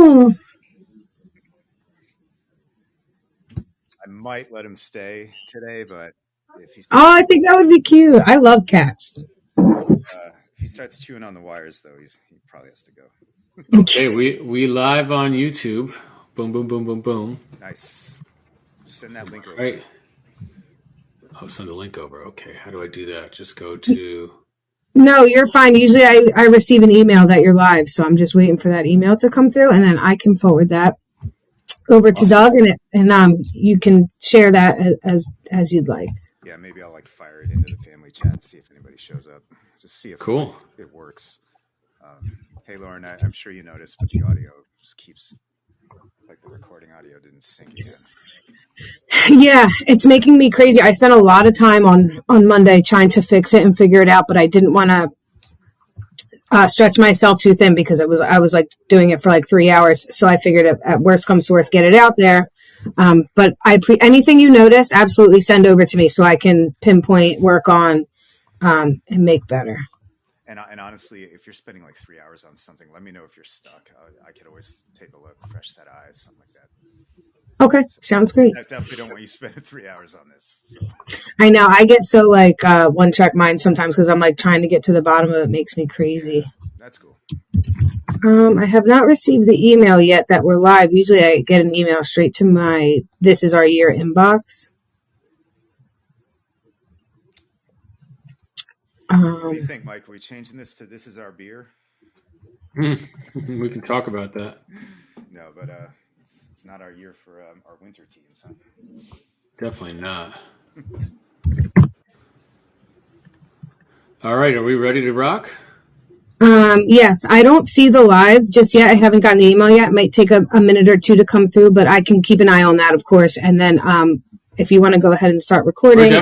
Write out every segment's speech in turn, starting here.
Oh. I might let him stay today, but if he Oh, starts, I think that would be cute. I love cats. if he starts chewing on the wires, though, he probably has to go. Okay, we live on YouTube. Boom, boom, boom, boom, boom. Nice. Send that link over. Right. Oh, send the link over. Okay, how do I do that? Just go to. No, you're fine. Usually I receive an email that you're live, so I'm just waiting for that email to come through, and then I can forward that over to Doug, and you can share that as you'd like. Yeah, maybe I'll like fire it into the family chat and see if anybody shows up. Just see if it works. Hey, Lauren, I'm sure you noticed, but the audio just keeps, like the recording audio didn't sync again. Yeah, it's making me crazy. I spent a lot of time on Monday trying to fix it and figure it out, but I didn't want to stretch myself too thin because I was like doing it for like 3 hours. So I figured at worst come source, get it out there. But anything you notice, absolutely send over to me so I can pinpoint, work on, and make better. And honestly, if you're spending like 3 hours on something, let me know if you're stuck. I could always take a look, fresh set of eyes, something like that. Okay, sounds great. I definitely don't want you spending 3 hours on this. So. I know. I get so like one track mind sometimes because I'm like trying to get to the bottom of it. It makes me crazy. Yeah, that's cool. I have not received the email yet that we're live. Usually I get an email straight to my This Is Our Year inbox. What do you think, Mike? Are we changing this to This Is Our Beer? We can talk about that. No, but it's not our year for our winter teams, huh? Definitely not. All right, are we ready to rock? Yes, I don't see the live just yet. I haven't gotten the email yet. It might take a minute or two to come through, but I can keep an eye on that, of course. And then if you want to go ahead and start recording.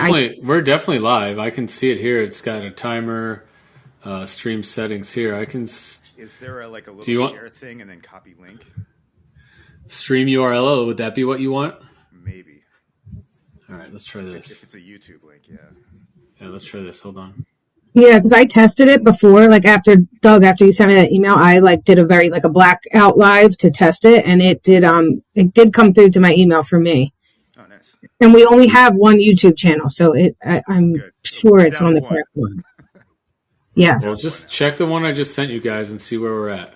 We're definitely live. I can see it here. It's got a timer, stream settings here. Is there a little share thing and then copy link? Stream URL, would that be what you want? Maybe. All right, let's try this. If it's a YouTube link, yeah. Yeah, let's try this. Hold on. Yeah, because I tested it before, like after you sent me that email, I did a very a blackout live to test it, and it did come through to my email for me. Oh, nice. And we only have one YouTube channel, so I'm sure it's on the correct one. Yes. Well, just check the one I just sent you guys and see where we're at,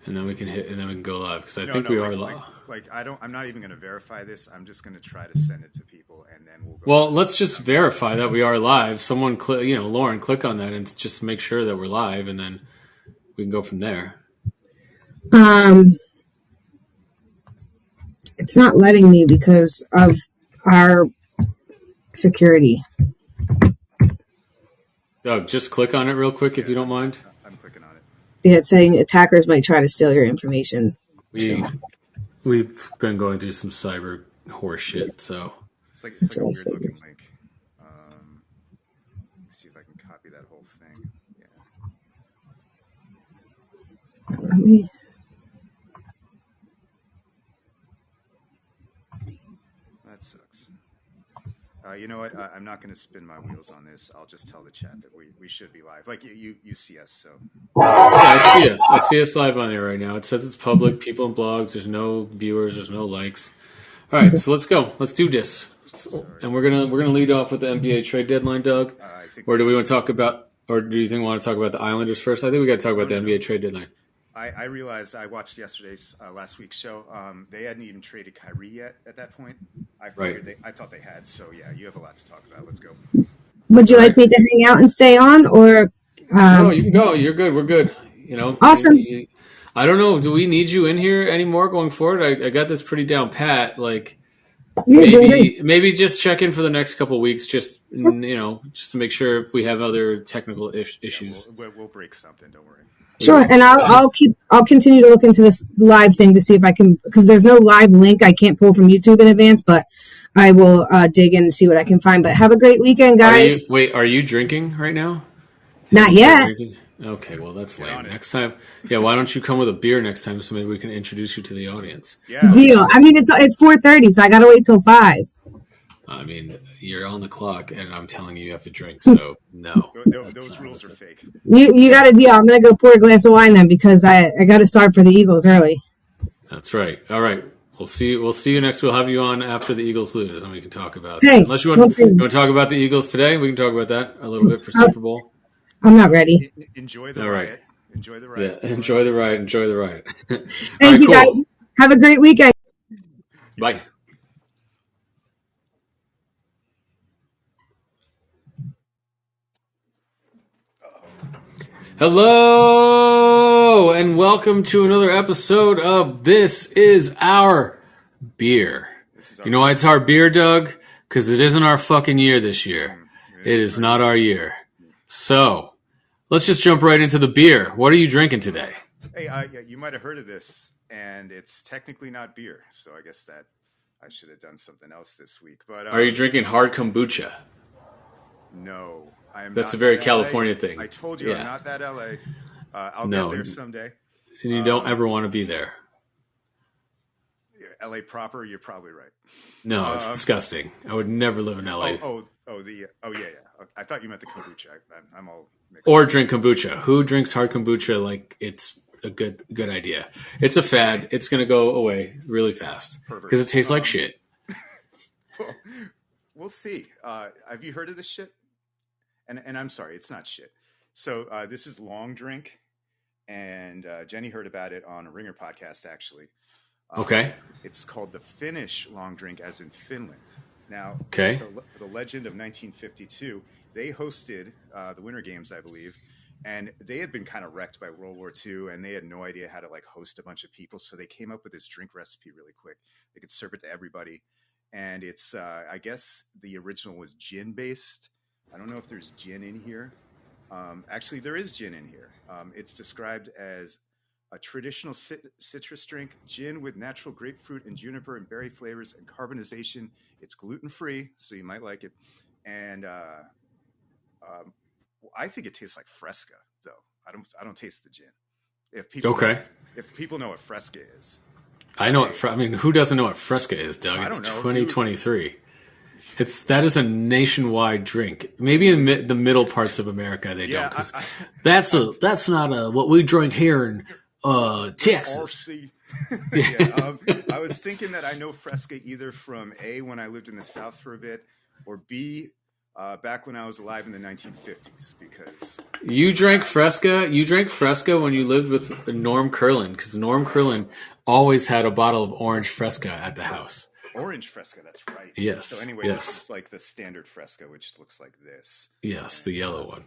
and then we can go live because I think we are live. I'm not even going to verify this. I'm just going to try to send it to people, and then we'll go. Well, let's just verify that we are live. Someone Lauren, click on that and just make sure that we're live, and then we can go from there. It's not letting me because of our security. Doug, just click on it real quick if you don't mind. I'm clicking on it. Yeah, it's saying attackers might try to steal your information. We've been going through some cyber horse shit, so it's like a weird looking link. Let's see if I can copy that whole thing. Yeah. Let me. That sucks. You know what? I'm not going to spin my wheels on this. I'll just tell the chat that we should be live. Like you see us, so. Yeah, I see us. I see us live on there right now. It says it's public. People in blogs. There's no viewers. There's no likes. All right, so let's go. Let's do this. And we're gonna lead off with the NBA trade deadline, Doug. Or do we want to talk about? Or do you think we want to talk about the Islanders first? I think we got to talk about the NBA trade deadline. I realized I watched last week's show. They hadn't even traded Kyrie yet at that point. I thought they had. So yeah, you have a lot to talk about. Let's go. Would you like me to hang out and stay on, or? No, you can go. You're good. We're good. Awesome. I don't know. Do we need you in here anymore going forward? I got this pretty down pat. Maybe just check in for the next couple of weeks, just just to make sure if we have other technical issues. Yeah, we'll break something. Don't worry. Sure, and I'll continue to look into this live thing to see if I can, because there's no live link I can't pull from YouTube in advance, but I will dig in and see what I can find. But have a great weekend, guys. Are you drinking right now? Not yet. Okay, well that's lame. Next time, why don't you come with a beer next time so maybe we can introduce you to the audience? Yeah. Deal. I mean, it's 4:30, so I gotta wait till 5. I mean, you're on the clock, and I'm telling you have to drink. So no, those rules are fake. You got a deal. I'm gonna go pour a glass of wine then because I got to start for the Eagles early. That's right. All right. We'll see. We'll see you next. We'll have you on after the Eagles lose, and we can talk about that. Hey, Unless you want to talk about the Eagles today, we can talk about that a little bit for Super Bowl. I'm not ready. Enjoy the riot. Right. Enjoy the riot. Yeah, enjoy the ride. Enjoy the ride. Thank you, guys. Have a great weekend. Bye. Hello, and welcome to another episode of This Is Our Beer. You know why it's our beer, Doug? Because it isn't our fucking year this year. It is not our year. So, let's just jump right into the beer. What are you drinking today? Hey, you might have heard of this, and it's technically not beer, so I guess that I should have done something else this week. But are you drinking hard kombucha? No, I am. That's not a very that California LA. thing. I told you I'm not that LA. I'll get there someday. And you don't ever want to be there. LA proper, you're probably right. No, it's disgusting. I would never live in LA. Yeah. I thought you meant the kombucha. I'm all mixed or up. drink kombucha. Who drinks hard kombucha like it's a good idea? It's a fad. It's going to go away really fast because it tastes like shit. Well, we'll see. Have you heard of this shit? And I'm sorry, it's not shit. So this is Long Drink, and Jenny heard about it on a Ringer podcast, actually. Okay. It's called the Finnish Long Drink, as in Finland. Now, okay. The legend of 1952, they hosted the Winter Games, I believe, and they had been kind of wrecked by World War II, and they had no idea how to host a bunch of people, so they came up with this drink recipe really quick. They could serve it to everybody, and it's, I guess the original was gin-based. I don't know if there's gin in here. Actually, there is gin in here. It's described as a traditional citrus drink, gin with natural grapefruit and juniper and berry flavors and carbonization. It's gluten-free, so you might like it. And I think it tastes like Fresca, though. I don't taste the gin. If people know what Fresca is. I know what. I mean, who doesn't know what Fresca is, Doug? It's 2023. That is a nationwide drink. Maybe in the middle parts of America they don't. That's not what we drink here in Texas. I was thinking that I know Fresca either from A, when I lived in the South for a bit, or B, back when I was alive in the 1950s. Because you drank Fresca. You drank Fresca when you lived with Norm Kurland, because Norm Kurland always had a bottle of orange Fresca at the house. Orange Fresca, that's right. Yes. So anyway, this is like the standard Fresca, which looks like this. Yes, the yellow one.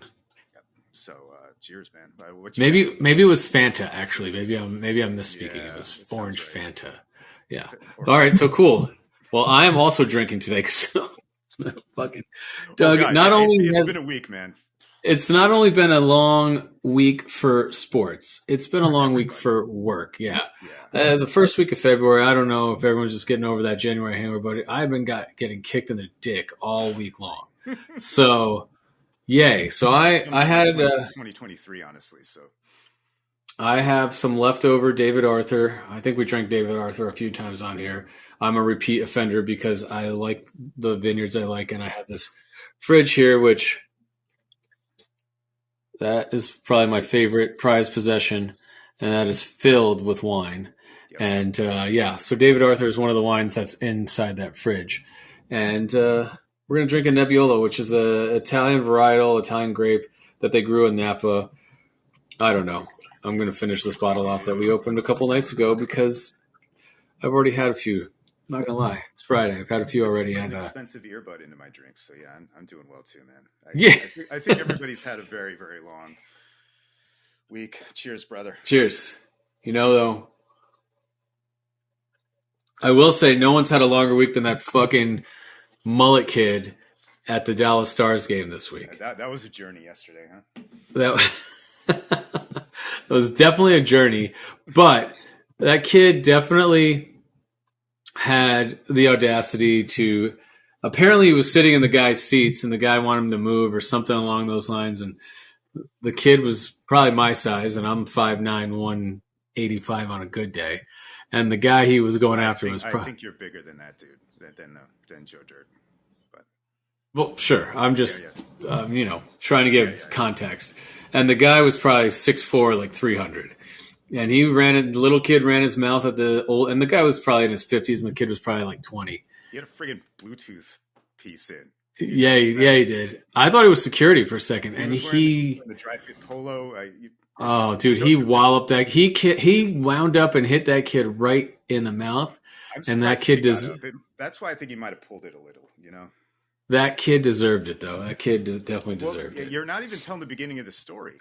So, cheers, man. Maybe it was Fanta. Actually, maybe I'm misspeaking. It was orange right. Fanta. Yeah. All right. So cool. Well, I am also drinking today. So it's been fucking Doug. It's been a week, man. It's not only been a long week for sports. It's been a long week for work. Yeah. The first week of February. I don't know if everyone's just getting over that January hangover, but I've been getting kicked in the dick all week long. So. Yay. So I had 2023, honestly. So I have some leftover David Arthur. I think we drank David Arthur a few times on here. I'm a repeat offender because I like the vineyards I like, and I have this fridge here, which that is probably my favorite prized possession, and that is filled with wine. Yep. And so David Arthur is one of the wines that's inside that fridge, and we're going to drink a Nebbiolo, which is an Italian varietal, Italian grape that they grew in Napa. I don't know. I'm going to finish this bottle off that we opened a couple nights ago because I've already had a few. I'm not going to lie. It's Friday. I've had a few already. An expensive earbud into my drinks, so yeah, I'm doing well too, man. I think everybody's had a very, very long week. Cheers, brother. Cheers. Though, I will say no one's had a longer week than that fucking mullet kid at the Dallas Stars game this week. Yeah, that was a journey yesterday, huh? That was definitely a journey, but that kid definitely had the audacity to. Apparently, he was sitting in the guy's seats, and the guy wanted him to move or something along those lines. And the kid was probably my size, and I'm 5'9", 185 on a good day. And the guy he was going after was. I think you're bigger than that dude, than Joe Dirt. Well, sure. I'm just, trying to give context. And the guy was probably 6'4", like 300. And the little kid ran his mouth at and the guy was probably in his 50s, and the kid was probably like 20. He had a friggin' Bluetooth piece in. Yeah, he did. I thought it was security for a second, and the dry fit polo. He walloped that. He wound up and hit that kid right in the mouth, and that kid That's why I think he might have pulled it a little. That kid deserved it, though. That kid definitely deserved it. You're not even telling the beginning of the story.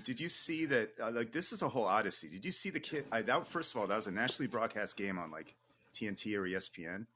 Did you see that? This is a whole odyssey. Did you see the kid? First of all, that was a nationally broadcast game on like TNT or ESPN.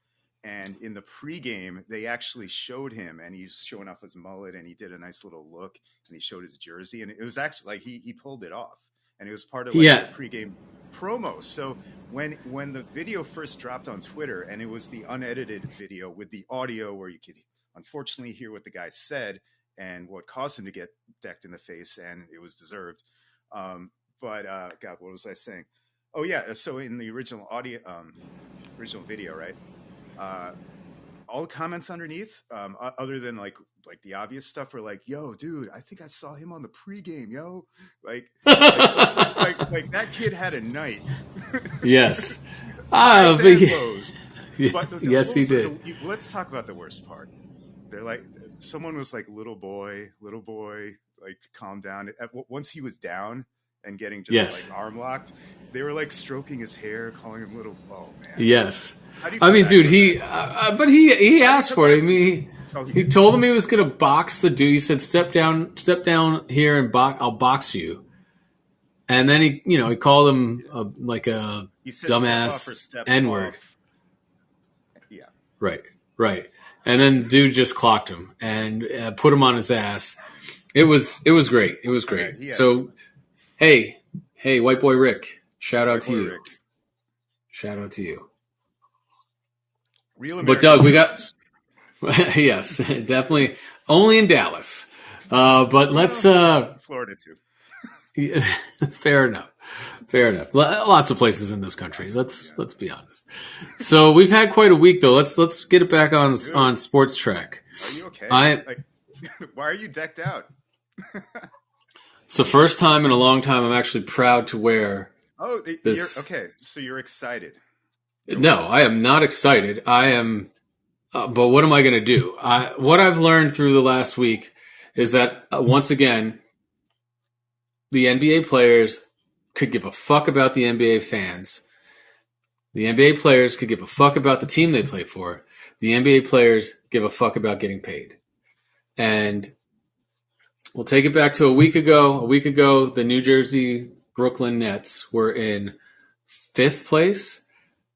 And in the pregame, they actually showed him, and he's showing off his mullet, and he did a nice little look, and he showed his jersey, and it was actually like he pulled it off, and it was part of the pregame promo. So when the video first dropped on Twitter, and it was the unedited video with the audio where you could unfortunately hear what the guy said and what caused him to get decked in the face, and it was deserved. God, what was I saying? Oh yeah, so in the original original video, right? All the comments underneath, other than like the obvious stuff, were like, "Yo, dude, I think I saw him on the pregame, yo." Like that kid had a night. Yes. Yes, he did. Let's talk about the worst part. They're like, someone was like, little boy, like, calm down. Once he was down and getting just like arm locked, they were like stroking his hair, calling him little. Oh man. Yes. I mean, dude, he asked for it. I mean, he told him he was going to box the dude. He said, step down here and I'll box you. And then he called him a dumbass N-word. Yeah. Right. And then dude just clocked him and put him on his ass. It was great. It was great. Okay, so, hey, white boy Rick, shout out to you. Shout out to you. Real American. But Doug, we got yes, definitely only in Dallas. But let's Florida too. Fair enough. Lots of places in this country. Let's be honest. So we've had quite a week, though. Let's get it back on Sports Track. Are you okay? Why are you decked out? It's the first time in a long time I'm actually proud to wear. Oh, this. You're okay. So you're excited. No, I am not excited. I am, but what am I going to do? What I've learned through the last week is that once again, the NBA players could give a fuck about the NBA fans. The NBA players could give a fuck about the team they play for. The NBA players give a fuck about getting paid. And we'll take it back to a week ago. A week ago, the New Jersey Brooklyn Nets were in 5th place,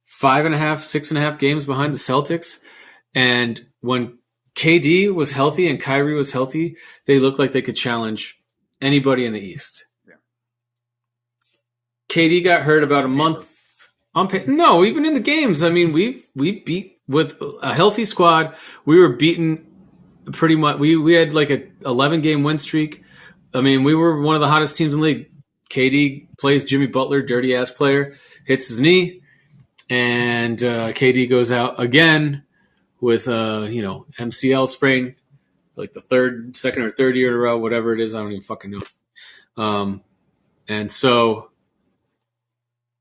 5.5, 6.5 games behind the Celtics. And when KD was healthy and Kyrie was healthy, they looked like they could challenge anybody in the East. KD got hurt about a month. No, even in the games. I mean, we beat with a healthy squad. We were beaten pretty much. We had like a 11-game win streak. I mean, we were one of the hottest teams in the league. KD plays Jimmy Butler, dirty ass player, hits his knee, and KD goes out again with MCL sprain, like the second or third year in a row, whatever it is. I don't even fucking know. And so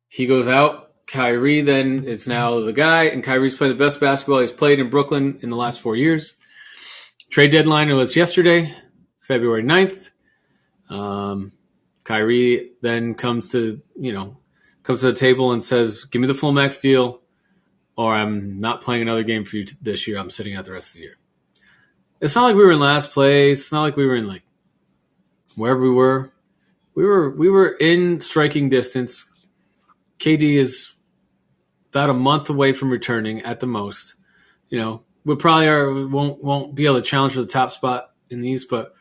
he goes out. Kyrie then is now the guy, and Kyrie's playing the best basketball he's played in Brooklyn in the last 4 years. Trade deadline was yesterday, February 9th. Kyrie then comes to the table and says, give me the full max deal, or I'm not playing another game for you this year. I'm sitting out the rest of the year. It's not like we were in last place. It's not like we were in like wherever we were. We were in striking distance. KD is about a month away from returning at the most. We probably won't be able to challenge for the top spot in the East, but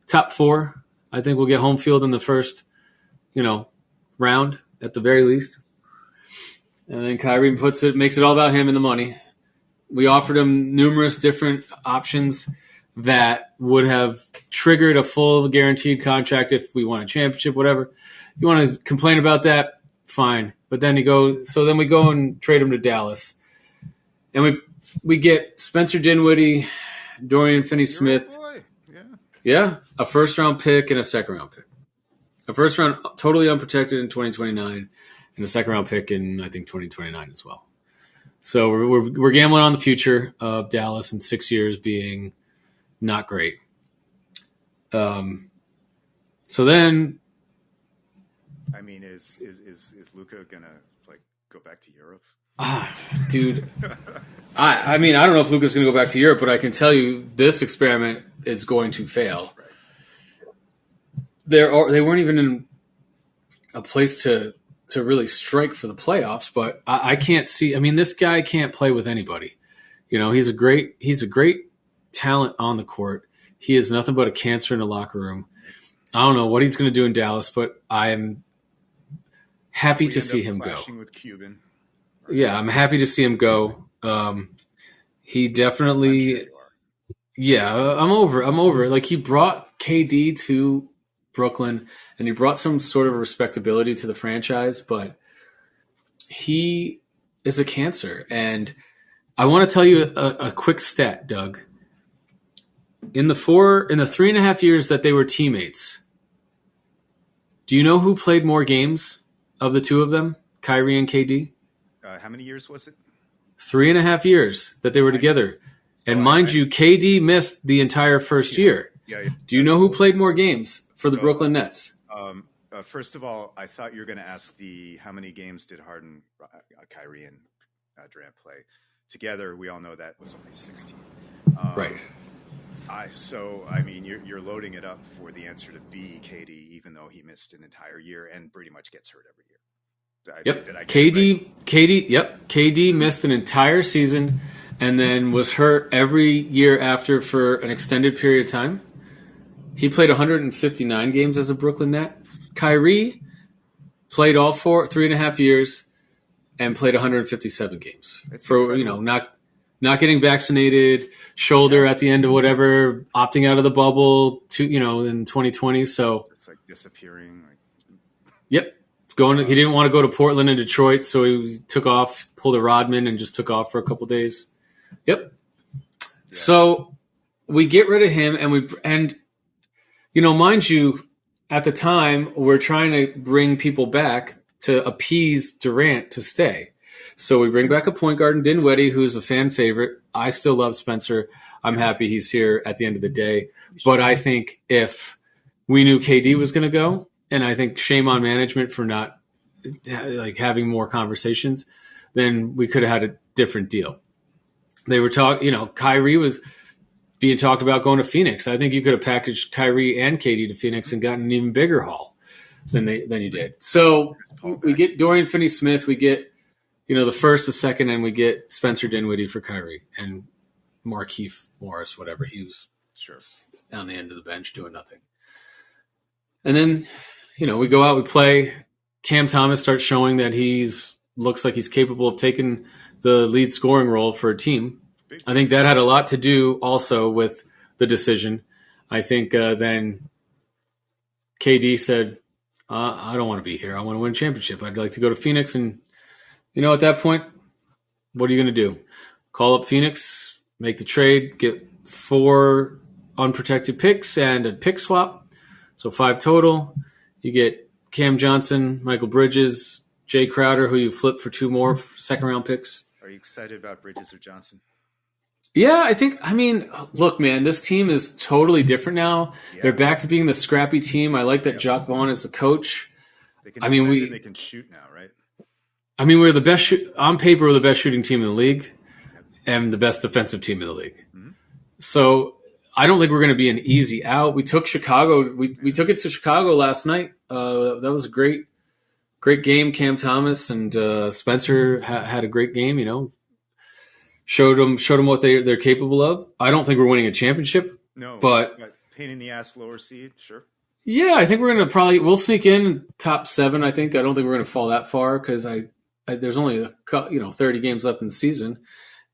top 4, I think we'll get home field in the first, round at the very least. And then Kyrie makes it all about him and the money. We offered him numerous different options that would have triggered a full guaranteed contract if we won a championship, whatever. You want to complain about that? Fine. But then we go and trade him to Dallas. And we get Spencer Dinwiddie Dorian Finney-Smith. Yeah, a first-round pick and a second-round pick. A first-round totally unprotected in 2029, and a second-round pick in, I think, 2029 as well. So we're gambling on the future of Dallas in 6 years being not great. So then, I mean, is Luka gonna like go back to Europe? Dude, I mean, I don't know if Luka's gonna go back to Europe, but I can tell you this experiment is going to fail. Right. They weren't even in a place to really strike for the playoffs, but I can't see. I mean, this guy can't play with anybody. You know, he's a great talent on the court. He is nothing but a cancer in the locker room. I don't know what he's going to do in Dallas, but I am happy to see him go. With Cuban. Yeah, I'm happy to see him go. He definitely, I'm over it. Like, he brought KD to Brooklyn, and he brought some sort of respectability to the franchise, but he is a cancer. And I want to tell you a quick stat, Doug. In the 3.5 years that they were teammates, do you know who played more games of the two of them, Kyrie and KD? How many years was it? 3.5 years that they were together. And mind you, KD missed the entire first year. Yeah. Do you know who played more games for the Brooklyn Nets? First of all, I thought you were going to ask how many games did Harden, Kyrie, and Durant play together. We all know that was only 16. Right. I mean, you're loading it up for the answer to be KD, even though he missed an entire year and pretty much gets hurt every year. KD missed an entire season and then was hurt every year after for an extended period of time. He played 159 games as a Brooklyn Net. Kyrie played all 3.5 years and played 157 games for not getting vaccinated, shoulder at the end of whatever, opting out of the bubble in 2020. So it's like disappearing. Yep. He didn't want to go to Portland and Detroit, so he took off, pulled a Rodman, and just took off for a couple of days. Yep. Yeah. So we get rid of him, and mind you, at the time we're trying to bring people back to appease Durant to stay. So we bring back a point guard in Dinwiddie, who's a fan favorite. I still love Spencer. I'm happy he's here at the end of the day. But I think if we knew KD was going to go, and I think shame on management for not having more conversations, then we could have had a different deal. They were Kyrie was being talked about going to Phoenix. I think you could have packaged Kyrie and KD to Phoenix and gotten an even bigger haul than you did. So we get Dorian Finney-Smith, we get the first, the second, and we get Spencer Dinwiddie for Kyrie and Markieff Morris, whatever. He was on the end of the bench doing nothing. And then, we go out, we play. Cam Thomas starts showing that looks like he's capable of taking the lead scoring role for a team. I think that had a lot to do also with the decision. I think then KD said, I don't want to be here. I want to win a championship. I'd like to go to Phoenix. And, at that point, what are you going to do? Call up Phoenix, make the trade, get 4 unprotected picks and a pick swap. So 5 total. You get Cam Johnson, Michael Bridges, Jay Crowder, who you flip for 2 more second-round picks. Are you excited about Bridges or Johnson? Yeah, look, man, this team is totally different now. Yeah. They're back to being the scrappy team. I like that Jacques Vaughn is the coach. They can shoot now, right? We're the best on paper. We're the best shooting team in the league and the best defensive team in the league. Mm-hmm. So I don't think we're going to be an easy out. We took Chicago. We took it to Chicago last night. That was a great game. Cam Thomas and Spencer had a great game. Showed them what they're capable of. I don't think we're winning a championship. No, but pain in the ass, lower seed, sure. Yeah, I think we're going to we'll sneak in top 7. I think. I don't think we're going to fall that far because there's only 30 games left in the season,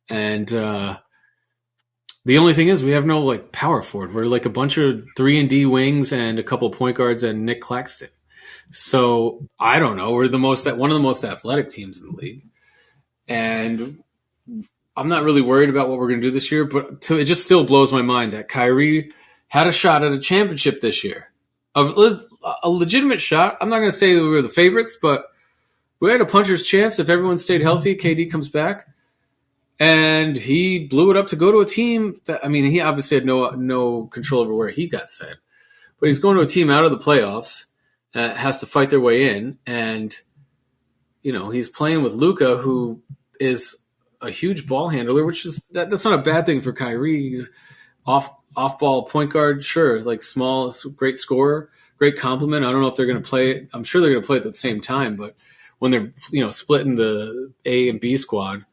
and the only thing is we have no power forward. We're a bunch of 3-and-D wings and a couple point guards and Nick Claxton. So I don't know. We're one of the most athletic teams in the league, and I'm not really worried about what we're going to do this year, but it just still blows my mind that Kyrie had a shot at a championship this year. A legitimate shot. I'm not going to say we were the favorites, but we had a puncher's chance if everyone stayed healthy. KD comes back. And he blew it up to go to a team that, I mean, he obviously had no control over where he got set. But he's going to a team out of the playoffs, has to fight their way in. And, he's playing with Luka, who is a huge ball handler, which is that's not a bad thing for Kyrie. He's off-ball point guard, sure, like small, great scorer, great compliment. I don't know if they're going to play. I'm sure they're going to play at the same time, but when they're, splitting the A and B squad,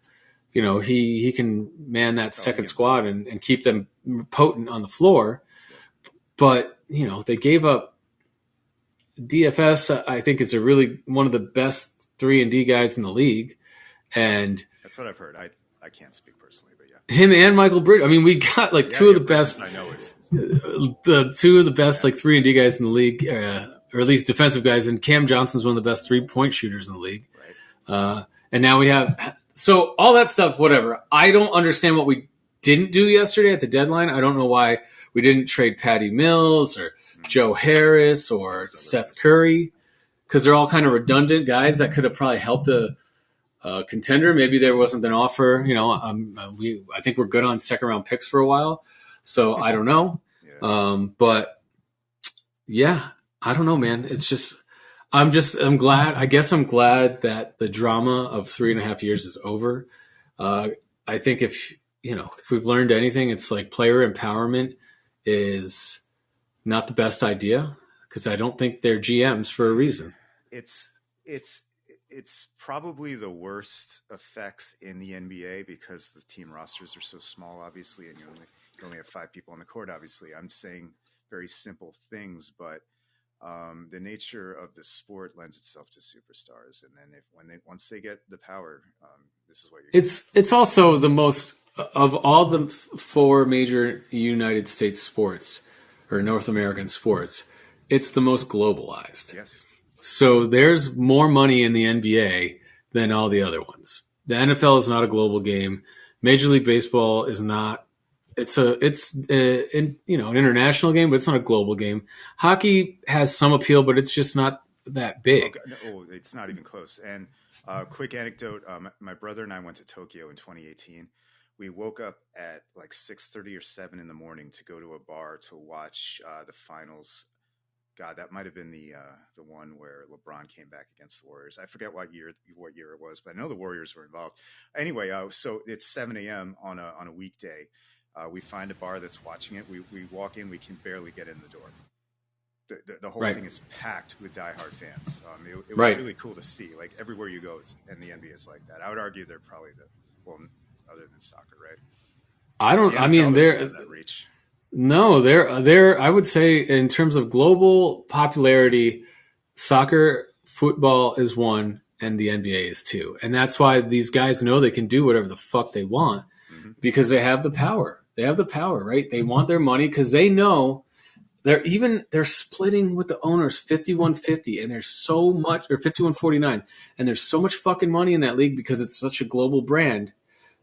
he can man that second squad and keep them potent on the floor. But, they gave up DFS, I think, is one of the best 3-and-D guys in the league. And that's what I've heard. I can't speak personally, but yeah. Him and Michael Bridges. I mean, we got two of the best. I know the two of the best 3-and-D guys in the league, or at least defensive guys. And Cam Johnson's one of the best 3-point shooters in the league. Right. And now we have so all that stuff. Whatever. I don't understand what we didn't do yesterday at the deadline. I don't know why we didn't trade Patty Mills or Joe Harris or Seth Curry, because they're all kind of redundant guys that could have probably helped a contender. Maybe there wasn't an offer. I think we're good on second round picks for a while, so I don't know. But yeah, I don't know, man. It's just I'm glad. I guess I'm glad that the drama of 3.5 years is over. I think if we've learned anything, it's like player empowerment is not the best idea, because I don't think they're GMs for a reason. It's probably the worst effects in the NBA because the team rosters are so small, obviously, and you only have 5 people on the court, obviously. I'm saying very simple things, but the nature of the sport lends itself to superstars, and then once they get the power, this is what you're. It's also the most of all the 4 major United States sports or North American sports. It's the most globalized. Yes. So there's more money in the NBA than all the other ones. The NFL is not a global game. Major League Baseball is not. It's an international game, but it's not a global game. Hockey has some appeal, but it's just not that big. It's not even close. And quick anecdote: my brother and I went to Tokyo in 2018. We woke up at like 6:30 or 7 in the morning to go to a bar to watch the finals. God, that might have been the one where LeBron came back against the Warriors. I forget what year it was, but I know the Warriors were involved. Anyway, so it's 7 a.m. on a weekday. We find a bar that's watching it. We walk in. We can barely get in the door. The whole thing is packed with diehard fans. It was really cool to see. Like everywhere you go, and the NBA is like that. I would argue they're probably other than soccer, right? They're reach. No, they're. I would say in terms of global popularity, soccer, football is 1, and the NBA is 2, and that's why these guys know they can do whatever the fuck they want, because they have the power. They have the power, right? They want their money because they know they're splitting with the owners 51-50, and there's so much, or 51-49, and there's so much fucking money in that league because it's such a global brand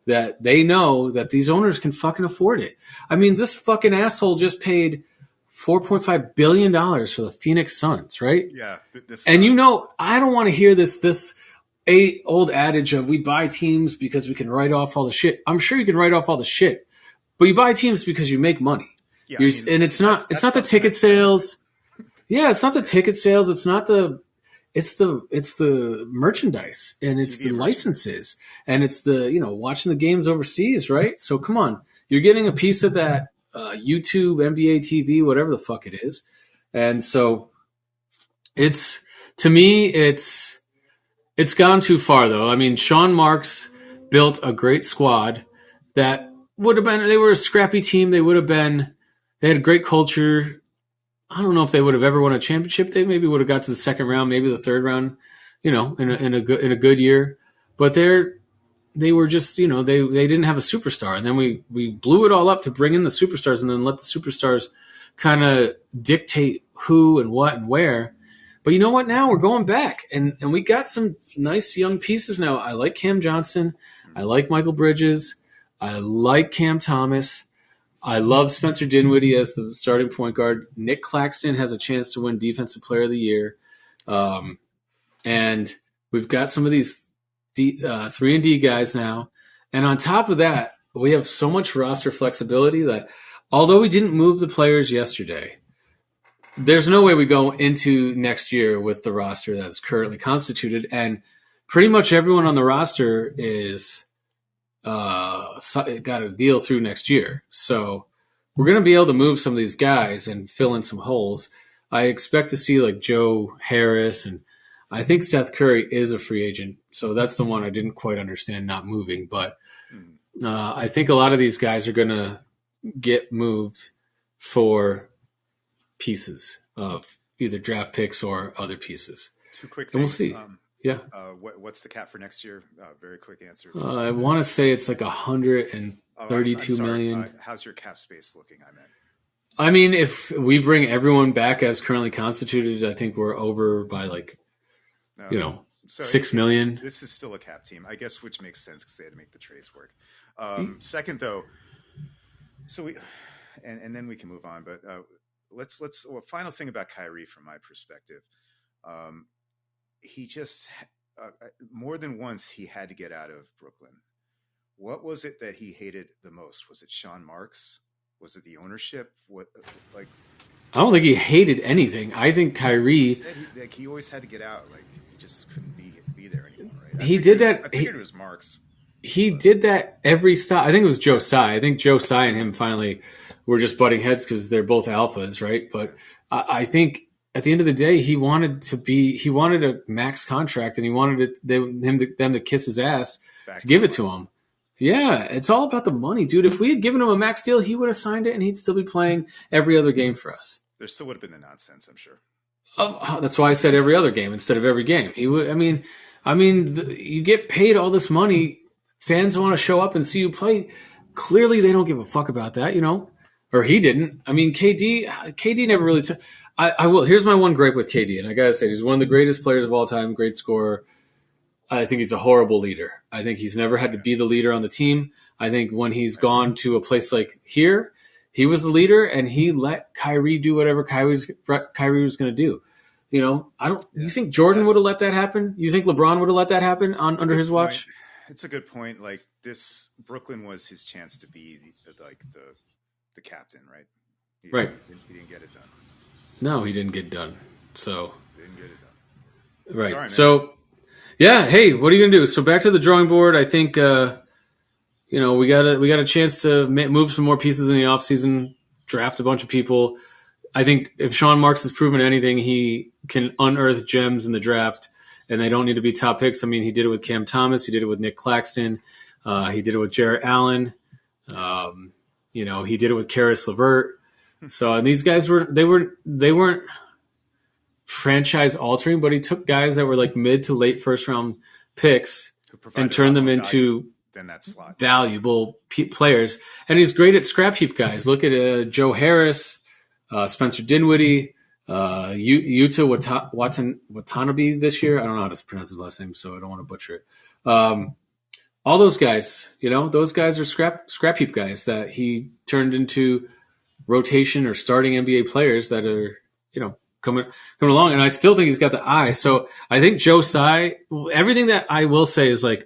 that they know that these owners can fucking afford it. I mean, this fucking asshole just paid $4.5 billion for the Phoenix Suns, right? Yeah. And I don't want to hear this old adage of we buy teams because we can write off all the shit. I'm sure you can write off all the shit, but you buy teams because you make money. Yeah, and it's not the ticket sales. Yeah, it's not the ticket sales. It's the merchandise, and it's the licenses, and it's the watching the games overseas, right? So come on, you're getting a piece of that YouTube, NBA TV, whatever the fuck it is, and so it's gone too far though. I mean, Sean Marks built a great squad that would have been. They were a scrappy team. They had a great culture. I don't know if they would have ever won a championship. They maybe would have got to the second round, maybe the third round, in a good year. But they were just, they didn't have a superstar. And then we blew it all up to bring in the superstars and then let the superstars kind of dictate who and what and where. But you know what? Now we're going back and we got some nice young pieces now. I like Cam Johnson. I like Michael Bridges. I like Cam Thomas. I love Spencer Dinwiddie as the starting point guard. Nick Claxton has a chance to win Defensive Player of the Year. And we've got some of these 3-and-D guys now. And on top of that, we have so much roster flexibility that although we didn't move the players yesterday, there's no way we go into next year with the roster that's currently constituted. And pretty much everyone on the roster is got a deal through next year. So we're going to be able to move some of these guys and fill in some holes. I expect to see like Joe Harris, and I think Seth Curry is a free agent. So that's the one I didn't quite understand not moving. But I think a lot of these guys are going to get moved for pieces of either draft picks or other pieces. 2 quick things. And we'll see. Yeah. What's the cap for next year? Very quick answer. I want to say it's like 132 million. How's your cap space looking? I mean, if we bring everyone back as currently constituted, I think we're over by so 6 million. This is still a cap team, I guess, which makes sense because they had to make the trades work. Second, though, and then we can move on. But final thing about Kyrie from my perspective. He just more than once he had to get out of Brooklyn. What was it that he hated the most? Was it Sean Marks? Was it the ownership? I don't think he hated anything. I think Kyrie he always had to get out. Like he just couldn't be there anymore. Right? He did that. I figured it was Marks. He did that every stop. I think it was Joe Tsai. I think Joe Tsai and him finally were just butting heads because they're both alphas, right? But I think at the end of the day, he wanted a max contract, and he wanted them to kiss his ass to give it to him. Yeah, it's all about the money, dude. If we had given him a max deal, he would have signed it, and he'd still be playing every other game for us. There still would have been the nonsense, I'm sure. That's why I said every other game instead of every game. He would. I mean, you get paid all this money. Fans want to show up and see you play. Clearly, they don't give a fuck about that, or he didn't. I mean, KD never really took. I will. Here's my one gripe with KD, and I gotta say, he's one of the greatest players of all time, great scorer. I think he's a horrible leader. I think he's never had to be the leader on the team. I think when he's gone to a place like here, he was the leader, and he let Kyrie do whatever Kyrie was going to do. You think Jordan would have let that happen? You think LeBron would have let that happen under his watch? It's a good point. Like Brooklyn was his chance to be the captain, right? He didn't get it done. No, he didn't get done. So didn't get it done. Right. Sorry, so yeah, hey, what are you gonna do? So back to the drawing board. I think we got a chance to move some more pieces in the offseason, draft a bunch of people. I think if Sean Marks has proven anything, he can unearth gems in the draft, and they don't need to be top picks. I mean, he did it with Cam Thomas. He did it with Nick Claxton. He did it with Jarrett Allen. He did it with Karis LeVert. So, and these guys weren't franchise altering, but he took guys that were like mid to late first round picks and turned them into valuable players. And he's great at scrap heap guys. Look at Joe Harris, Spencer Dinwiddie, Yuta Watanabe this year. I don't know how to pronounce his last name, so I don't want to butcher it. All those guys, those guys are scrap heap guys that he turned into rotation or starting NBA players that are, coming along. And I still think he's got the eye. So I think Joe Tsai, everything that I will say is I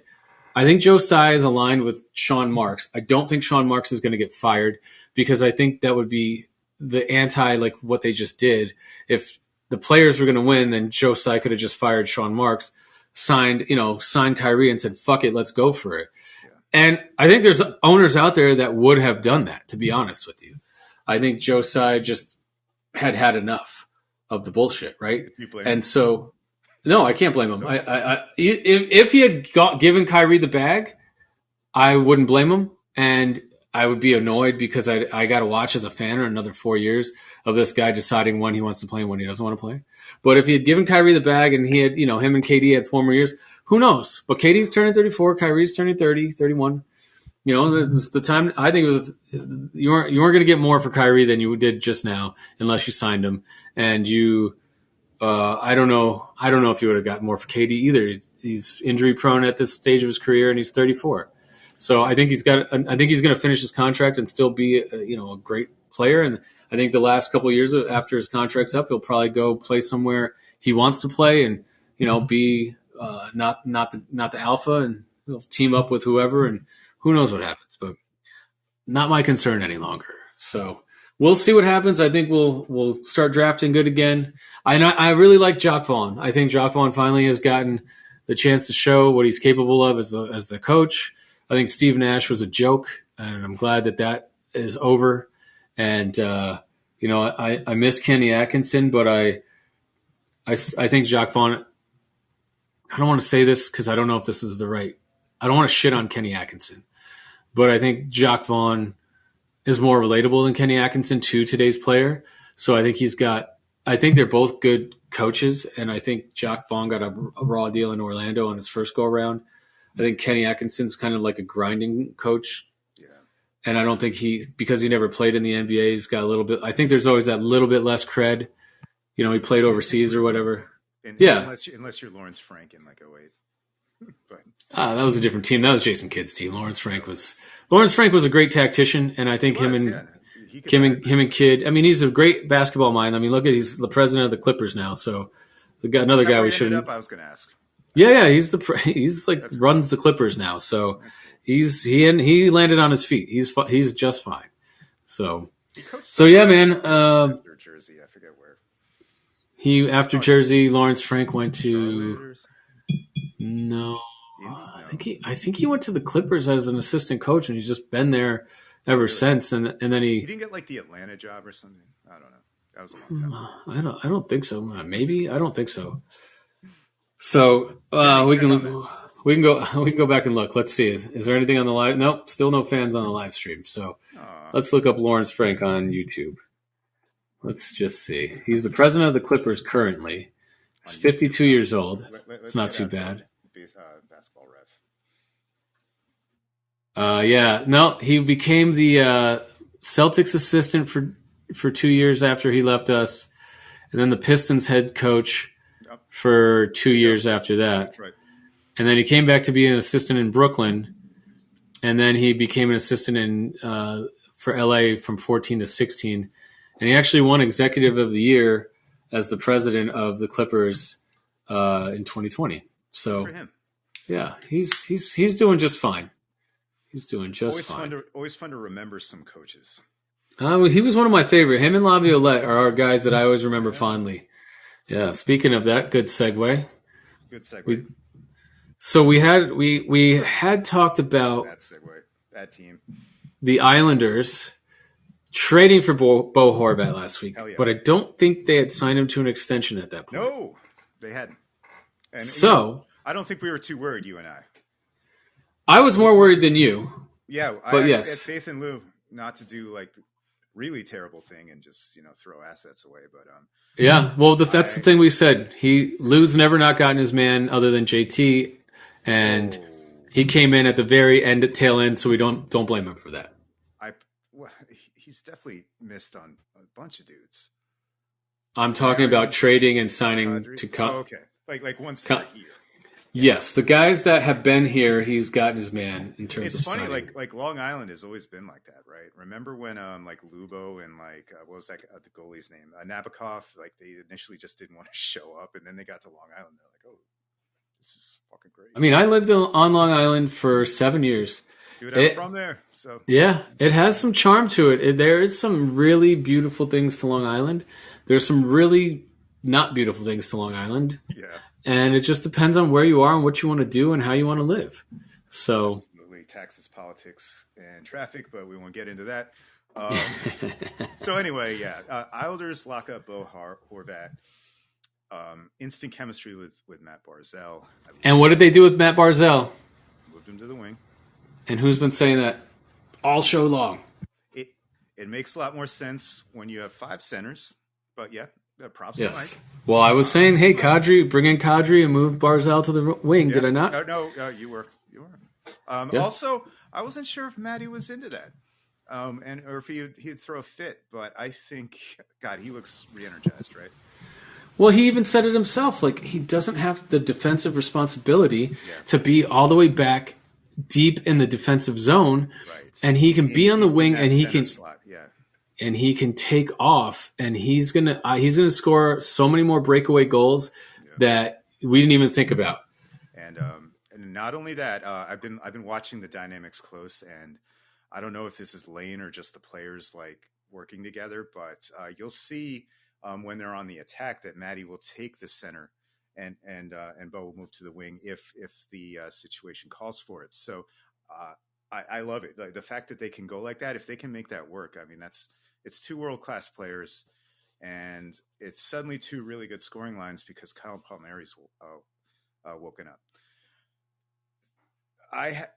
think Joe Tsai is aligned with Sean Marks. I don't think Sean Marks is going to get fired because I think that would be the anti, what they just did. If the players were going to win, then Joe Tsai could have just fired Sean Marks, signed Kyrie and said, fuck it, let's go for it. Yeah. And I think there's owners out there that would have done that, to be honest with you. I think Joe Tsai just had enough of the bullshit, right? And so, no, I can't blame him. If he had given Kyrie the bag, I wouldn't blame him, and I would be annoyed because I got to watch as a fan another 4 years of this guy deciding when he wants to play and when he doesn't want to play. But if he had given Kyrie the bag and he had, him and KD had 4 more years, who knows? But KD's turning 34, Kyrie's turning 30, 31. The time. I think it was you weren't going to get more for Kyrie than you did just now, unless you signed him. And I don't know if you would have got more for KD either. He's injury prone at this stage of his career, and he's 34. So I think he's going to finish his contract and still be a great player. And I think the last couple of years after his contract's up, he'll probably go play somewhere he wants to play and be not the alpha, and he'll team up with whoever, and who knows what happens. But not my concern any longer. So we'll see what happens. I think we'll start drafting good again. I really like Jacques Vaughn. I think Jacques Vaughn finally has gotten the chance to show what he's capable of as the coach. I think Steve Nash was a joke, and I'm glad that is over. And I miss Kenny Atkinson, but I think Jacques Vaughn. I don't want to say this because I don't know if this is the right. I don't want to shit on Kenny Atkinson, but I think Jacques Vaughn is more relatable than Kenny Atkinson to today's player. So I think I think they're both good coaches, and I think Jacques Vaughn got a raw deal in Orlando on his first go around. I think Kenny Atkinson's kind of like a grinding coach. Yeah. And I don't think because he never played in the NBA, he's got a little bit. I think there's always that little bit less cred. He played overseas or whatever. Unless you're Lawrence Frank in like 08. But that was a different team. That was Jason Kidd's team. Lawrence Frank was a great tactician, and I think him and Kidd. I mean, he's a great basketball mind. I mean, look he's the president of the Clippers now. So we got another guy we should. I was going to ask. Yeah, he's runs the Clippers now. So he landed on his feet. He's just fine. So yeah, man. After Jersey, I forget where. After Jersey, Lawrence Frank went to. No, I think he went to the Clippers as an assistant coach, and he's just been there ever since. And then he didn't get like the Atlanta job or something. I don't know. That was a long time. I don't think so. Maybe I don't think so. So we can go back and look. Let's see. Is there anything on the live? Nope, still no fans on the live stream. So let's look up Lawrence Frank on YouTube. Let's just see. He's the president of the Clippers currently. He's 52 years old. It's not too bad. Basketball ref. Yeah. No, he became the Celtics assistant for 2 years after he left us, and then the Pistons head coach for 2 years after that. That's right. And then he came back to be an assistant in Brooklyn, and then he became an assistant for LA from 14 to 16. And he actually won Executive of the Year as the president of the Clippers in 2020. So, yeah, he's doing just fine. He's doing just fine. Always fun to remember some coaches. He was one of my favorite. Him and Laviolette are our guys that I always remember fondly. Yeah. Speaking of that, good segue. Good segue. So we had talked about that segue, that team, the Islanders trading for Bo Horvat last week, yeah. But I don't think they had signed him to an extension at that point. No, they hadn't. And so I don't think we were too worried, you and I. I was more worried than you. Yeah, but I had faith in Lou not to do like really terrible thing and just throw assets away. But yeah, well that's the thing we said. Lou's never not gotten his man other than JT, and he came in at the very end, at tail end, so we don't blame him for that. He's definitely missed on a bunch of dudes. I'm talking about trading and signing to come. Okay, like once a year. Yes, the guys that have been here, he's gotten his man in terms of It's funny, signing. like Long Island has always been like that, right? Remember when like Lubo and like what was that the goalie's name? Nabokov, like they initially just didn't want to show up, and then they got to Long Island. They're like, oh, this is fucking great. I mean, I lived on Long Island for 7 years. Dude, I'm from there, so yeah, it has some charm to it. There is some really beautiful things to Long Island. There's some really not beautiful things to Long Island. Yeah. And it just depends on where you are and what you want to do and how you want to live. So, absolutely, taxes, politics, and traffic, but we won't get into that. So anyway, yeah, Islanders lock up Bo Horvat. Instant chemistry with Matt Barzal. And what did they do with Matt Barzal? Moved him to the wing. And who's been saying that all show long? It makes a lot more sense when you have 5 centers, but yeah. Props yes. to Mike. Well, I was saying, hey, Kadri, bring in Kadri and move Barzal to the wing. Yeah. Did I not? No, you were. Yeah. Also, I wasn't sure if Matty was into that, or if he'd throw a fit. But I think, God, he looks re-energized, right? Well, he even said it himself. Like, he doesn't have the defensive responsibility to be all the way back deep in the defensive zone, Right. and he can be on the wing, that and he center can slot. Yeah. and he can take off, and he's gonna score so many more breakaway goals Yeah. that we didn't even think about. And not only that, I've been watching the dynamics close, and I don't know if this is Lane or just the players like working together, but you'll see when they're on the attack that Maddie will take the center, and Bo will move to the wing if the situation calls for it. So I love it. Like, the fact that they can go like that, if they can make that work, I mean, it's two world-class players, and it's suddenly two really good scoring lines because Kyle Palmieri's woken up.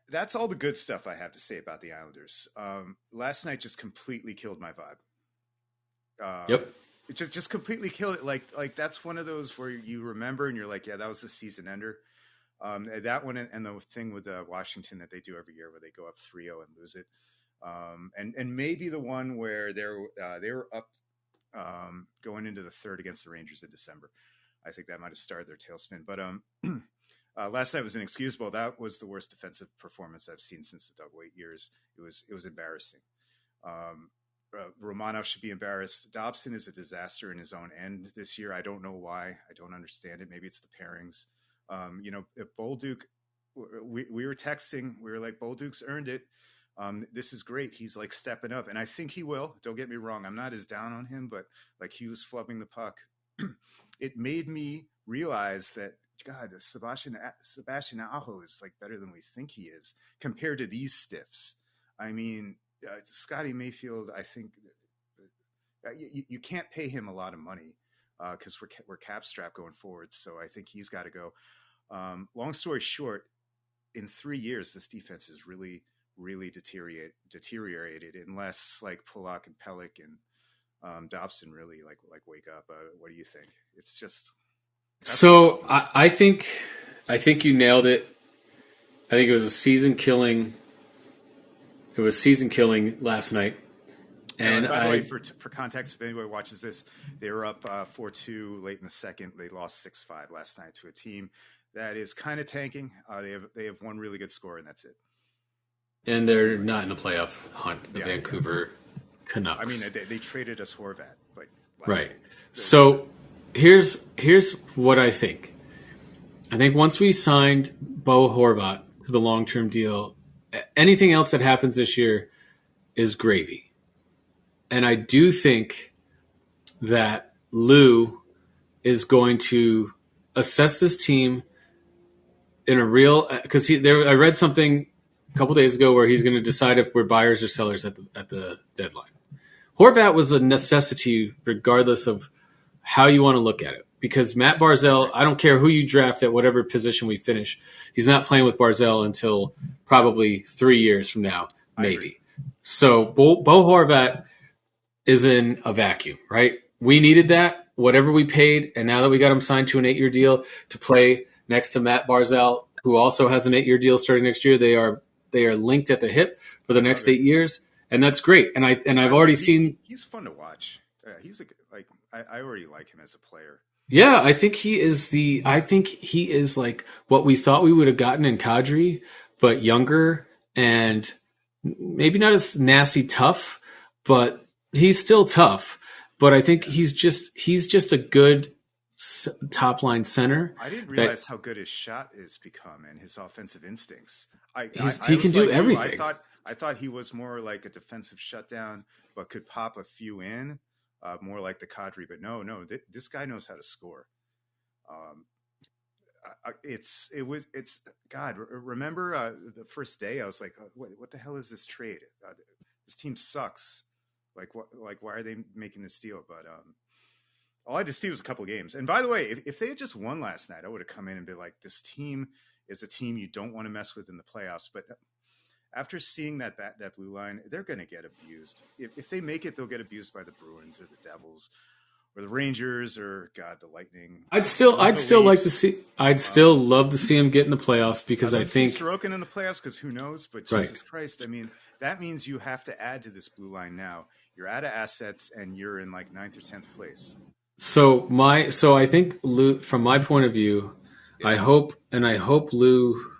That's all the good stuff I have to say about the Islanders. Last night just completely killed my vibe. Yep. It just completely killed it. Like that's one of those where you remember and you're like, yeah, that was the season ender. That one and the thing with Washington that they do every year where they go up 3-0 and lose it. And maybe the one where they were up going into the third against the Rangers in December. I think that might have started their tailspin. But last night was inexcusable. That was the worst defensive performance I've seen since the Doug Weight years. It was embarrassing. Romanov should be embarrassed. Dobson is a disaster in his own end this year. I don't know why. I don't understand it. Maybe it's the pairings. If Bolduc, we were texting. We were like, Bolduc's earned it. This is great. He's like stepping up, and I think he will. Don't get me wrong. I'm not as down on him, but like he was flubbing the puck. It made me realize that, God, Sebastian Aho is like better than we think he is compared to these stiffs. I mean, Scotty Mayfield, I think you can't pay him a lot of money because we're cap strapped going forward. So I think he's got to go. Long story short, in 3 years, this defense is really, really deteriorated unless like Pulock and Pellick and Dobson really like wake up. What do you think? It's just. So I think you nailed it. I think it was season killing last night. And by the way, for context, if anybody watches this, they were up 4-2 late in the second. They lost 6-5 last night to a team that is kind of tanking. They have one really good score, and that's it. And they're not in the playoff hunt. The Vancouver Canucks. I mean, they traded us Horvat, like right. So here's what I think. I think once we signed Bo Horvat to the long-term deal, anything else that happens this year is gravy. And I do think that Lou is going to assess this team in a real, because I read something a couple days ago where he's going to decide if we're buyers or sellers at the deadline. Horvat was a necessity regardless of how you want to look at it, because Matt Barzal, I don't care who you draft at whatever position we finish, he's not playing with Barzal until probably 3 years from now, maybe. So Bo Horvat is in a vacuum, right? We needed that, whatever we paid, and now that we got him signed to an 8-year deal to play next to Matt Barzal, who also has an 8-year deal starting next year, they are linked at the hip for the next 8 years, and that's great. And I've already seen he's fun to watch. I already like him as a player. Yeah, I think he is like what we thought we would have gotten in Kadri, but younger and maybe not as nasty tough, but he's still tough. But I think he's just a good top line center. I didn't realize how good his shot has become and his offensive instincts. He can do everything. I thought he was more like a defensive shutdown, but could pop a few in. More like the Kadri, but no, this guy knows how to score. It's God. Remember the first day, I was like, what the hell is this trade? This team sucks. Why are they making this deal? But all I had to see was a couple of games. And by the way, if they had just won last night, I would have come in and be like, this team is a team you don't want to mess with in the playoffs. But after seeing that blue line, they're going to get abused. If they make it, they'll get abused by the Bruins or the Devils or the Rangers or the Lightning. I'd still love to see him get in the playoffs, because I think Sorokin in the playoffs, because who knows? But Jesus Christ, I mean, that means you have to add to this blue line now. You're out of assets and you're in like 9th or 10th place. So I think Lou, from my point of view, I hope Lou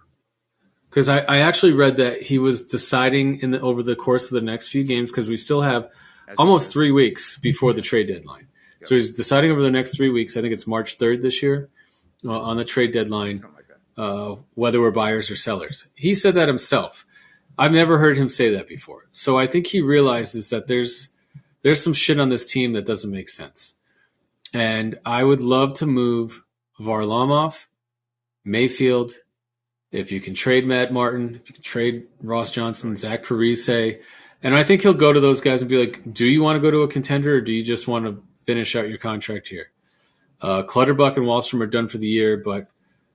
because I actually read that he was deciding over the course of the next few games, because we still have almost 3 weeks before the trade deadline. Yep. So he's deciding over the next 3 weeks. I think it's March 3rd this year on the trade deadline, whether we're buyers or sellers. He said that himself. I've never heard him say that before. So I think he realizes that there's some shit on this team that doesn't make sense. And I would love to move Varlamov, Mayfield, if you can trade Matt Martin, if you can trade Ross Johnson, Zach Parise. And I think he'll go to those guys and be like, do you want to go to a contender, or do you just want to finish out your contract here? Clutterbuck and Wallstrom are done for the year, but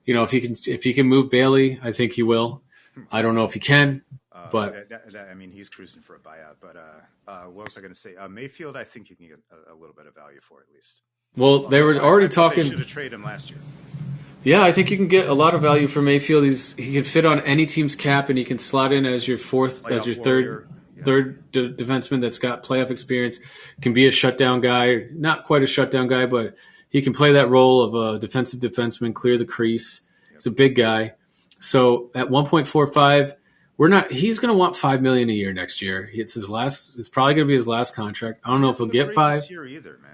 if he can move Bailey, I think he will. I don't know if he can, but I mean, he's cruising for a buyout. But what was I going to say? Mayfield, I think you can get a little bit of value for at least. Well, they were already talking. They should have traded him last year. Yeah, I think you can get a lot of value for Mayfield. He can fit on any team's cap, and he can slot in as your third defenseman that's got playoff experience. Can be a shutdown guy, not quite a shutdown guy, but he can play that role of a defensive defenseman, clear the crease. Yep. He's a big guy. So at 1.45, he's going to want $5 million a year next year. It's probably going to be his last contract. I don't know if he'll get $5 million this year either, man.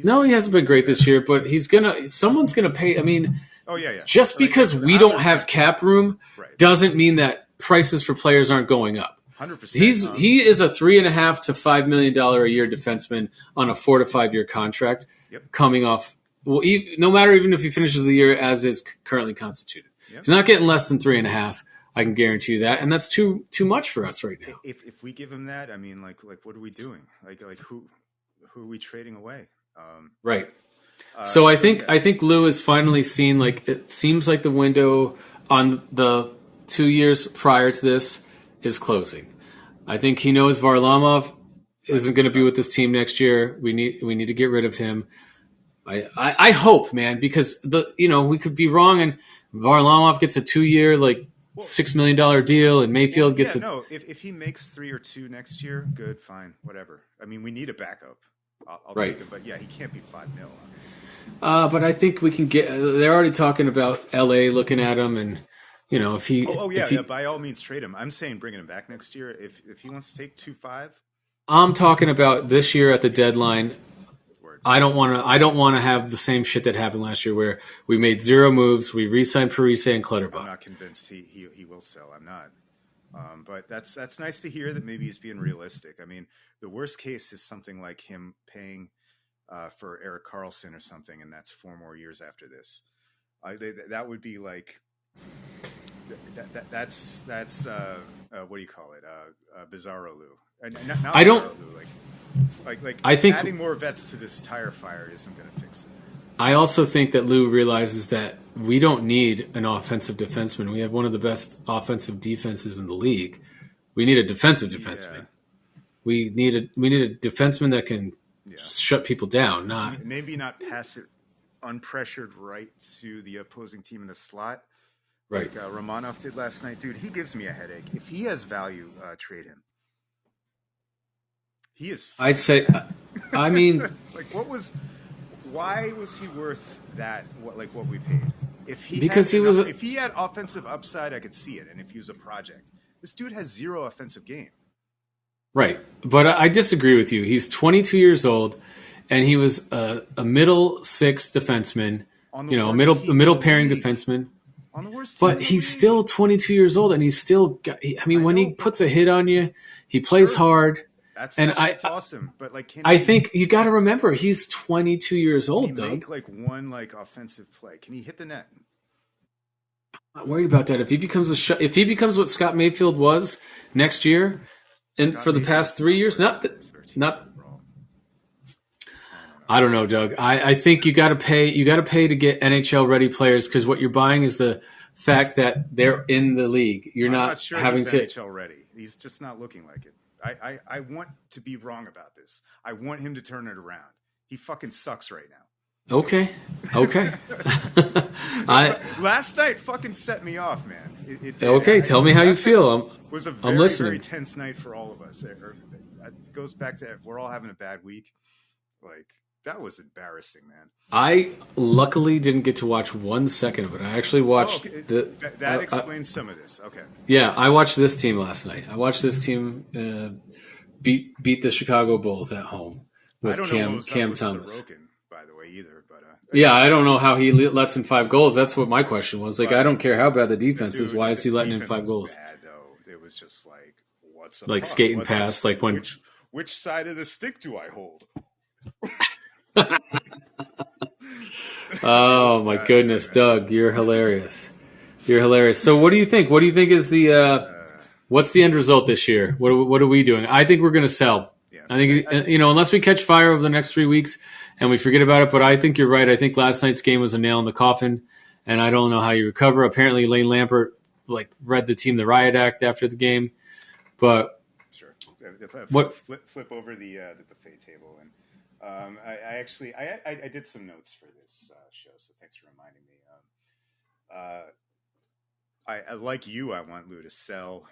No, he hasn't been great this year, but someone's going to pay. I mean, just because we don't have cap room doesn't mean that prices for players aren't going up. 100%. He is a $3.5 to $5 million a year defenseman on a 4 to 5 year contract, coming off. Well, no matter even if he finishes the year as is currently constituted, he's not getting less than 3.5. I can guarantee you that, and that's too much for us right now. If we give him that, I mean, like what are we doing? Like who are we trading away? Right. So I think Lou has finally seen, it seems like the window on the 2 years prior to this is closing. I think he knows Varlamov isn't going to be with this team next year. We need to get rid of him. I hope, man, because we could be wrong and Varlamov gets a 2 year $6 million deal, and Mayfield gets a. No, if he makes 3 or 2 next year, good, fine, whatever. I mean, we need a backup. I'll take him, but he can't be $5 million, obviously. But I think we can get. They're already talking about LA looking at him, and if he. By all means, trade him. I'm saying bringing him back next year. If he wants to take 2.5. I'm talking about this year at the deadline. I don't want to have the same shit that happened last year, where we made 0 moves. We re-signed Parise and Clutterbuck. I'm not convinced he will sell. I'm not. But that's nice to hear that maybe he's being realistic. I mean, the worst case is something like him paying for Erik Karlsson or something, and that's 4 more years after this. That would be like that's what do you call it? Bizarro Lou. Not I don't. Bizarro Lou, I think adding more vets to this tire fire isn't going to fix it. I also think that Lou realizes that we don't need an offensive defenseman. We have one of the best offensive defenses in the league. We need a defensive defenseman. We need a defenseman that can shut people down. Maybe not pass it unpressured right to the opposing team in the slot, right? Like Romanov did last night. Dude, he gives me a headache. If he has value, trade him. He is. I'd say. I mean, why was he worth that? What we paid? If he had offensive upside, I could see it. And if he was a project, this dude has 0 offensive game. Right, but I disagree with you. He's 22 years old, and he was a middle 6 defenseman. A middle pairing defenseman. On the worst team, but he's still 22 years old, and he's still. When he puts a hit on you, he plays hard. That's awesome, but I think you got to remember he's 22 years old. Can he Doug, make one offensive play? Can he hit the net? I'm not worried about that. If he becomes what Scott Mayfield was next year, and for the past 3 years, not. I don't know, Doug. I think you got to pay. You got to pay to get NHL ready players, because what you're buying is the fact that they're in the league. You're not sure having he's to NHL ready. He's just not looking like it. I want to be wrong about this. I want him to turn it around. He fucking sucks right now. Okay. Last night fucking set me off, man. Tell me how you feel. Was a I'm listening. very tense night for all of us. It goes back to we're all having a bad week. That was embarrassing, man. I luckily didn't get to watch 1 second of it. I actually watched that explains some of this. Okay. Yeah, I watched this team last night. I watched this team beat the Chicago Bulls at home with Cam Thomas. Sorokin, by the way, either. But yeah, I don't know how he lets in 5 goals. That's what my question was. Like, I don't care how bad the defense is. Why is he letting in 5 goals? Bad, though. It was just like, what's like skating past, like when which side of the stick do I hold? Oh my goodness, Doug, you're hilarious. You're hilarious. So what do you think? What do you think is the what's the end result this year? What are we doing? I think we're going to sell. Yeah. I think unless we catch fire over the next 3 weeks and we forget about it, but I think you're right. I think last night's game was a nail in the coffin, and I don't know how you recover. Apparently Lane Lampert read the team the riot act after the game. But sure. Flip over the buffet table, and I did some notes for this show, so thanks for reminding me. I like you. I want Lou to sell.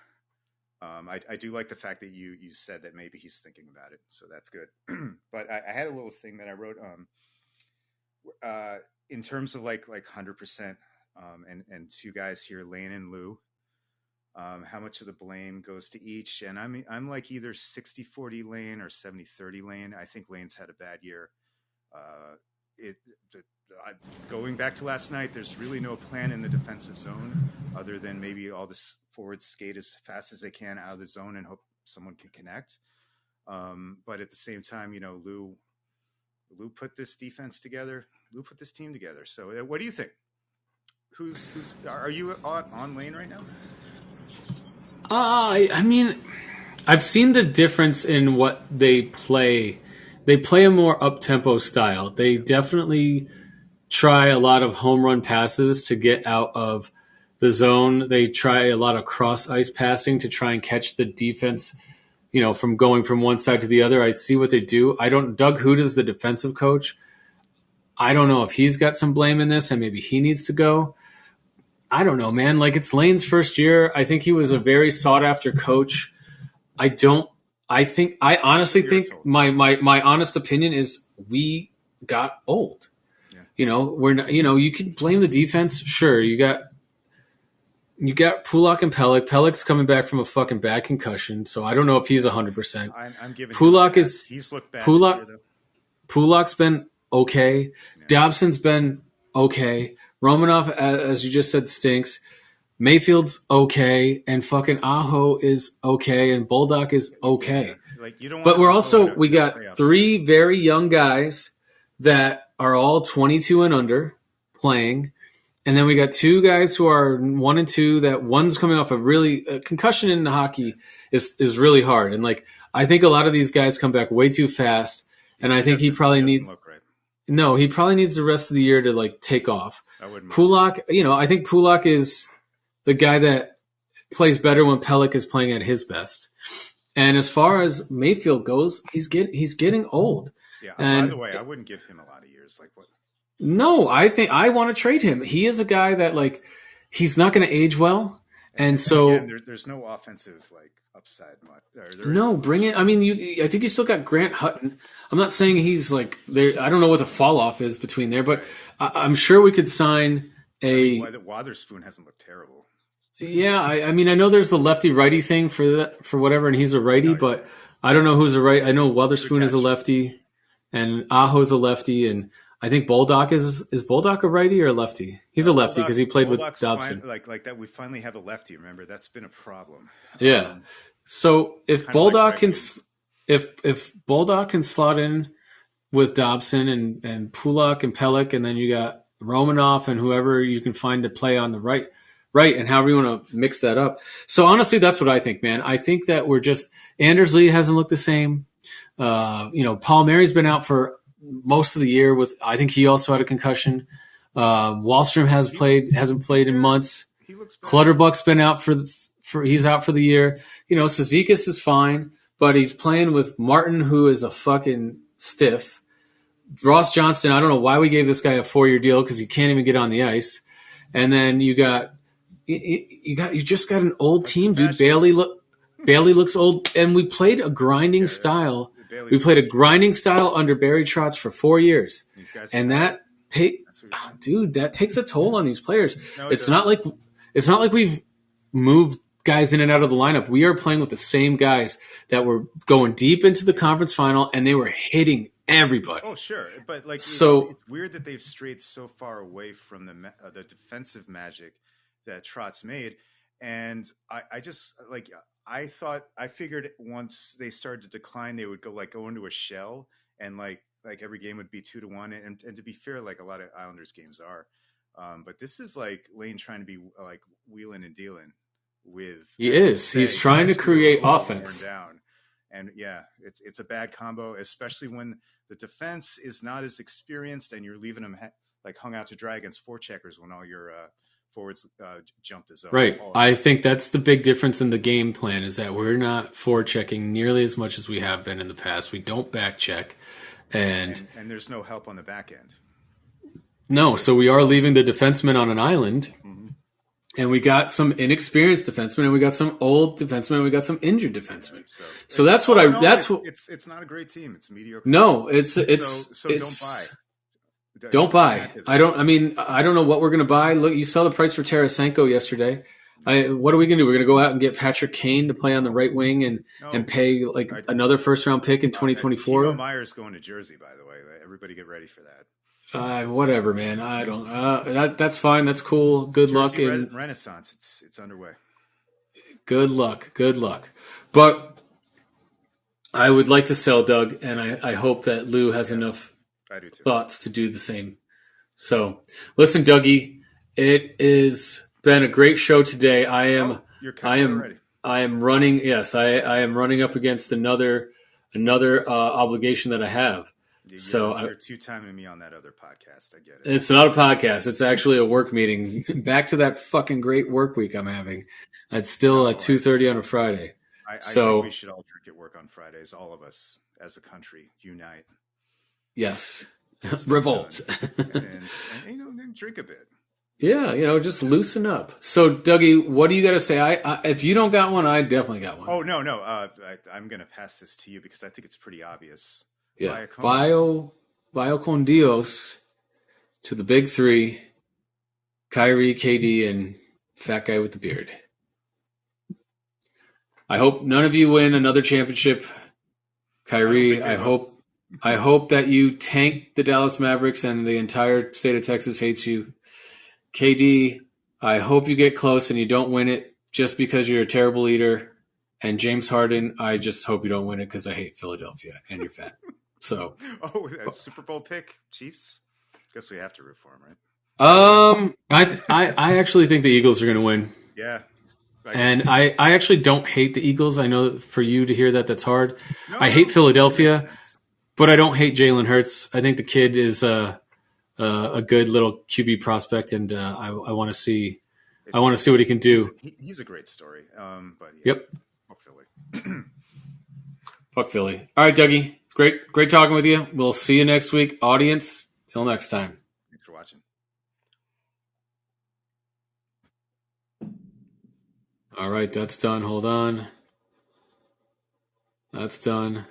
I do like the fact that you said that maybe he's thinking about it, so that's good. But I had a little thing that I wrote in terms of like 100%, and 2 guys here, Lane and Lou. How much of the blame goes to each? And I'm like either 60-40 Lane or 70-30 Lane. I think Lane's had a bad year. Going back to last night, there's really no plan in the defensive zone other than maybe all the forwards skate as fast as they can out of the zone and hope someone can connect. But at the same time, Lou put this defense together. Lou put this team together. So what do you think? Are you on Lane right now? I mean, I've seen the difference in what they play. They play a more up-tempo style. They definitely try a lot of home run passes to get out of the zone. They try a lot of cross-ice passing to try and catch the defense, from going from one side to the other. I see what they do. Doug Hoot is the defensive coach. I don't know if he's got some blame in this and maybe he needs to go. I don't know, man. Like, it's Lane's first year. I think he was a very sought-after coach. I honestly think my honest opinion is we got old. Yeah. We're not, you can blame the defense. Sure. You got Pulock and Pelech. Pelech's coming back from a fucking bad concussion. So I don't know if he's 100%. I'm giving Pulock he's looked bad Pulock, this year, Pulock's been okay. Yeah. Dobson's been okay. Romanov, as you just said, stinks. Mayfield's okay, and fucking Aho is okay, and Bolduc is okay. Yeah. But we got 3 very young guys that are all 22 and under playing, and then we got 2 guys who are 1 and 2. That one's coming off a concussion in hockey is really hard, and I think a lot of these guys come back way too fast, and I think he probably needs. No, he probably needs the rest of the year to take off. Pulock, I think Pulock is the guy that plays better when Pelech is playing at his best. And as far as Mayfield goes, he's getting old. Yeah. By the way, I wouldn't give him a lot of years. Like what? No, I think I want to trade him. He is a guy that he's not going to age well, and so again, there's no offensive upside much. Bring it. I mean, I think you still got Grant Hutton. I'm not saying he's there. I don't know what the fall off is between there, but I'm sure we could sign a. Wotherspoon hasn't looked terrible. Yeah, I mean, I know there's the lefty righty thing for whatever, and he's a righty, but I don't know who's a right. I know Wotherspoon is a lefty, and Aho's a lefty, and I think Bolduc is Bolduc a righty or a lefty? He's a lefty because he played with Dobson. Like that, we finally have a lefty. Remember, that's been a problem. Yeah. So if Bolduc if Bolduc can slot in with Dobson and Pulock and Pelech, and then you got Romanov and whoever you can find to play on the right, and however you want to mix that up. So honestly, that's what I think, man. I think that we're just Anders Lee hasn't looked the same. Paul Mary's been out for most of the year I think he also had a concussion. Wallstrom hasn't played in months. Clutterbuck's been out he's out for the year. Cizikas is fine, but he's playing with Martin, who is a fucking stiff. Ross Johnston, I don't know why we gave this guy a 4-year deal because he can't even get on the ice. And then you just got an old team, dude. Bailey looks old, and we played a grinding style. We played a grinding style under Barry Trotz for 4 years, and that dude, that takes a toll on these players. No, it's not like we've moved guys in and out of the lineup. We are playing with the same guys that were going deep into the conference final, and they were hitting everybody. Oh, sure, but like, so it's weird that they've strayed so far away from the defensive magic that Trotz made, and I just like I figured once they started to decline, they would go into a shell, and like every game would be 2-1, and to be fair, like a lot of Islanders games are, but this is like Lane trying to be like wheeling and dealing with. He's trying to create offense. Down. And yeah, it's a bad combo, especially when the defense is not as experienced and you're leaving them like hung out to dry against forecheckers when all your forwards jump the zone. Right. I think that's the big difference in the game plan is that we're not forechecking nearly as much as we have been in the past. We don't back check, and there's no help on the back end. No, so we are leaving the defenseman on an island. Mm-hmm. And we got some inexperienced defensemen, and we got some old defensemen, and we got some injured defensemen. So that's what it's not a great team. It's mediocre. No, it's don't buy. I don't know what we're going to buy. Look, you saw the price for Tarasenko yesterday. What are we going to do? We're going to go out and get Patrick Kane to play on the right wing and pay like another first round pick in 2024. Timo Meyer's going to Jersey, by the way. Everybody get ready for that. Whatever, man. I don't. That's fine. That's cool. Good luck in Renaissance. It's underway. Good luck. But I would like to sell Doug, and I hope that Lou has enough thoughts to do the same. So, listen, Dougie, it has been a great show today. I am running. Yes, I am running up against another obligation that I have. You're two-timing me on that other podcast. I get it. It's not a podcast. It's actually a work meeting. Back to that fucking great work week I'm having. It's still at 2:30 on a Friday. I think we should all drink at work on Fridays. All of us as a country unite. Yes, revolt, and drink a bit. Yeah, just loosen up. So, Dougie, what do you got to say? If you don't got one, I definitely got one. Oh no. I'm going to pass this to you because I think it's pretty obvious. Yeah, Vio con Dios to the big three, Kyrie, KD, and fat guy with the beard. I hope none of you win another championship. Kyrie, I hope that you tank the Dallas Mavericks and the entire state of Texas hates you. KD, I hope you get close and you don't win it just because you're a terrible leader. And James Harden, I just hope you don't win it because I hate Philadelphia and you're fat. So, a Super Bowl pick, Chiefs. Guess we have to root for them, right? I actually think the Eagles are going to win. Yeah, I actually don't hate the Eagles. I know for you to hear that's hard. I hate Philadelphia, but I don't hate Jalen Hurts. I think the kid is a good little QB prospect, and I want to see. I want to see what he can do. He's a great story. But yeah. Yep. Fuck Philly. Fuck Philly. All right, Dougie. Great talking with you. We'll see you next week. Audience, till next time. Thanks for watching. All right, that's done. Hold on. That's done.